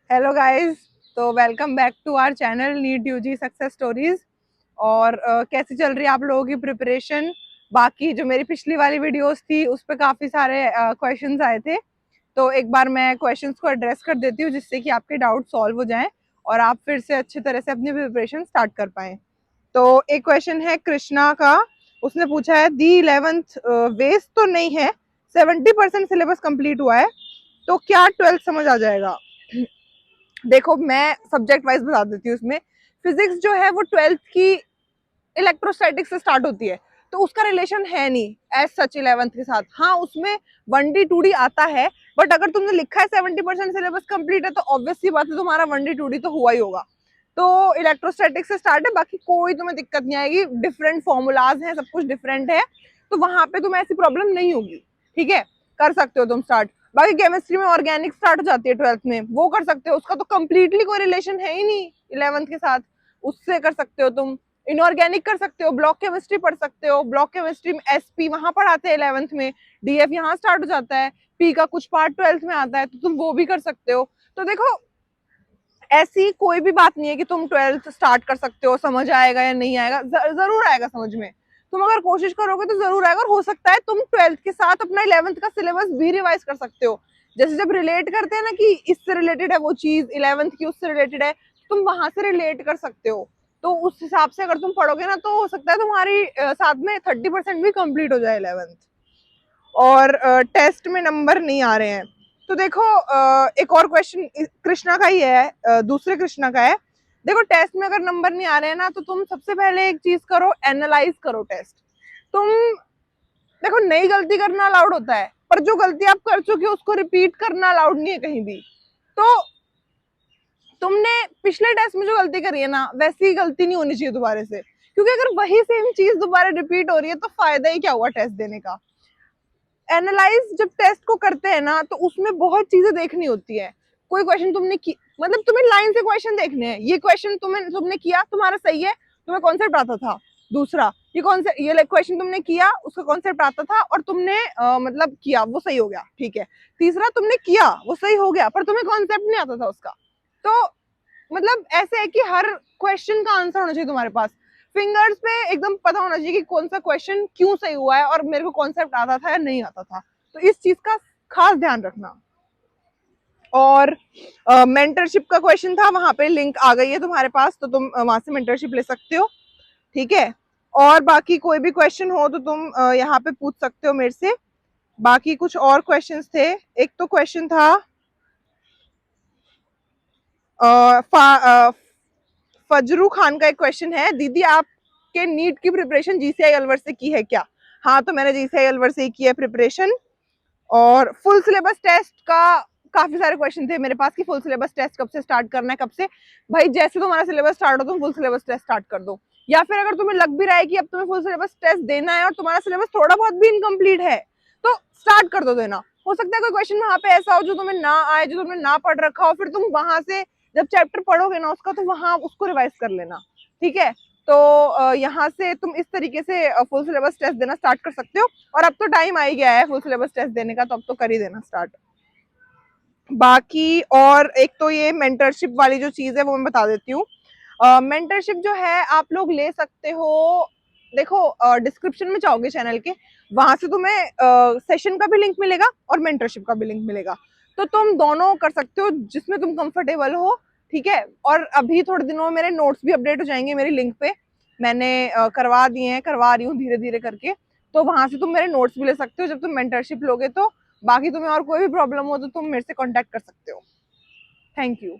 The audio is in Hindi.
Hello guys. तो welcome back to our channel NEET UG success stories. और कैसी चल रही है आप लोगों की प्रिपरेशन। बाकी जो मेरी पिछली वाली वीडियोस थी उस पर काफ़ी सारे क्वेश्चंस आए थे, तो एक बार मैं क्वेश्चंस को एड्रेस कर देती हूँ जिससे कि आपके डाउट सॉल्व हो जाएं और आप फिर से अच्छी तरह से अपनी प्रिपरेशन स्टार्ट कर पाएं। तो एक क्वेश्चन है कृष्णा का। उसने पूछा है दी 11th वेस्ट तो नहीं है, 70% सिलेबस कंप्लीट हुआ है, तो क्या 12th समझ आ जाएगा। देखो मैं सब्जेक्ट वाइज बता देती हूँ। इसमें फिजिक्स जो है वो 12th की इलेक्ट्रोस्टैटिक्स से स्टार्ट होती है, तो उसका रिलेशन है नहीं एज सच 11th के साथ। हाँ उसमें 1D 2D आता है, बट अगर तुमने लिखा है 70% सिलेबस कंप्लीट है तो ऑब्वियस सी बात है तुम्हारा 1D 2D तो हुआ ही होगा। तो इलेक्ट्रोस्टैटिक्स से स्टार्ट है, बाकी कोई तुम्हें दिक्कत नहीं आएगी। डिफरेंट फॉर्मूलाज हैं, सब कुछ डिफरेंट है, तो वहां पे तुम्हें ऐसी प्रॉब्लम नहीं होगी। ठीक है, कर सकते हो तुम स्टार्ट। बाकी केमिस्ट्री में ऑर्गेनिक स्टार्ट हो जाती है 12th में, वो कर सकते हो। उसका तो कंप्लीटली कोई रिलेशन है ही नहीं 11th के साथ, उससे कर सकते हो तुम। इनऑर्गेनिक कर सकते हो, ब्लॉक केमिस्ट्री पढ़ सकते हो। ब्लॉक केमिस्ट्री में एसपी वहां पढ़ाते हैं 11th में, डीएफ यहाँ स्टार्ट हो जाता है, पी का कुछ पार्ट 12th में आता है, तो तुम वो भी कर सकते हो। तो देखो ऐसी कोई भी बात नहीं है कि तुम 12th स्टार्ट कर सकते हो, समझ आएगा या नहीं आएगा, जरूर आएगा समझ में। तुम अगर कोशिश करोगे तो जरूर आएगा, और हो सकता है तुम 12th के साथ अपना 11th का सिलेबस भी रिवाइज कर सकते हो। जैसे जब रिलेट करते हैं ना कि इससे रिलेटेड है वो चीज, 11th की उससे रिलेटेड है, तुम वहां से रिलेट कर सकते हो। तो उस हिसाब से अगर तुम पढ़ोगे ना तो हो सकता है तुम्हारी साथ में 30% भी कंप्लीट हो जाए 11th। और टेस्ट में नंबर नहीं आ रहे हैं, तो देखो एक और क्वेश्चन कृष्णा का ही है, दूसरे कृष्णा का है। देखो टेस्ट में अगर नंबर नहीं आ रहे हैं ना, तो तुम सबसे पहले एक चीज करो, एनालाइज करो टेस्ट। तुम देखो नई गलती करना अलाउड होता है, पर जो गलती आप कर चुके हो उसको रिपीट करना अलाउड नहीं है कहीं भी। तो तुमने पिछले टेस्ट में जो गलती करी है ना, वैसी गलती नहीं होनी चाहिए दोबारा से, क्योंकि अगर वही सेम चीज दोबारा रिपीट हो रही है तो फायदा ही क्या हुआ टेस्ट देने का। एनालाइज जब टेस्ट को करते हैं ना तो उसमें बहुत चीजें देखनी होती है। कोई क्वेश्चन तुमने की, मतलब तुम्हें लाइन से क्वेश्चन देखने हैं, ये क्वेश्चन तुमने किया, तुम्हारा सही है, तुम्हें कॉन्सेप्ट आता था। दूसरा, ये कॉन्सेप्ट, ये क्वेश्चन तुमने किया, उसका कॉन्सेप्ट आता था और तुमने मतलब किया, वो सही हो गया, ठीक है। तीसरा, तुमने किया, वो सही हो गया, पर तुम्हें कॉन्सेप्ट नहीं आता था उसका। तो मतलब ऐसे है कि हर क्वेश्चन का आंसर होना चाहिए तुम्हारे पास, फिंगर्स पे एकदम पता होना चाहिए कि कौन सा क्वेश्चन क्यों सही हुआ है और मेरे को कॉन्सेप्ट आता था या नहीं आता था। तो इस चीज का खास ध्यान रखना। और मेंटरशिप का क्वेश्चन था, वहां पे लिंक आ गई है तुम्हारे पास, तो तुम वहां से मेंटरशिप ले सकते हो। ठीक है, और बाकी कोई भी क्वेश्चन हो तो तुम यहाँ पे पूछ सकते हो मेरे से। बाकी कुछ और क्वेश्चंस थे। एक तो क्वेश्चन था फजरू खान का एक क्वेश्चन है, दीदी आपके नीट की प्रिपरेशन जीसीआई अलवर से की है क्या। हाँ, तो मैंने जीसीआई अलवर से ही की है प्रिपरेशन। और फुल सिलेबस टेस्ट का काफी सारे क्वेश्चन थे मेरे पास कि फुल सिलेबस टेस्ट कब से स्टार्ट करना है, कब से। भाई जैसे तुम्हारा सिलेबस स्टार्ट हो तुम फुल सिलेबस टेस्ट स्टार्ट कर दो, या फिर अगर तुम्हें लग भी रहा है कि अब तुम्हें फुल सिलेबस टेस्ट देना है और तुम्हारा सिलेबस थोड़ा बहुत भी इनकम्प्लीट है, तो स्टार्ट कर दो देना। हो सकता है कोई क्वेश्चन वहां पे ऐसा हो जो तुम्हें ना आए, जो तुमने ना पढ़ रखा हो, फिर तुम वहां से जब चैप्टर पढ़ोगे ना उसका, तो वहां उसको रिवाइज कर लेना। ठीक है, तो यहाँ से तुम इस तरीके से फुल सिलेबस टेस्ट देना स्टार्ट कर सकते हो। और अब तो टाइम आ ही गया है फुल सिलेबस टेस्ट देने का, तो अब तो कर ही देना स्टार्ट। बाकी और एक तो ये मेंटरशिप वाली जो चीज है वो मैं बता देती हूँ। मेंटरशिप जो है आप लोग ले सकते हो। देखो डिस्क्रिप्शन में जाओगे चैनल के, वहां से तुम्हें सेशन का भी लिंक मिलेगा और मेंटरशिप का भी लिंक मिलेगा, तो तुम दोनों कर सकते हो जिसमें तुम कंफर्टेबल हो। ठीक है, और अभी थोड़े दिनों में मेरे नोट्स भी अपडेट हो जाएंगे मेरी लिंक पे, मैंने करवा दिए हैं, करवा रही हूँ धीरे धीरे करके। तो वहां से तुम मेरे नोट्स भी ले सकते हो जब तुम मेंटरशिप लोगे तो। बाकी तुम्हें और कोई भी प्रॉब्लम हो तो तुम मेरे से कांटेक्ट कर सकते हो। Thank you.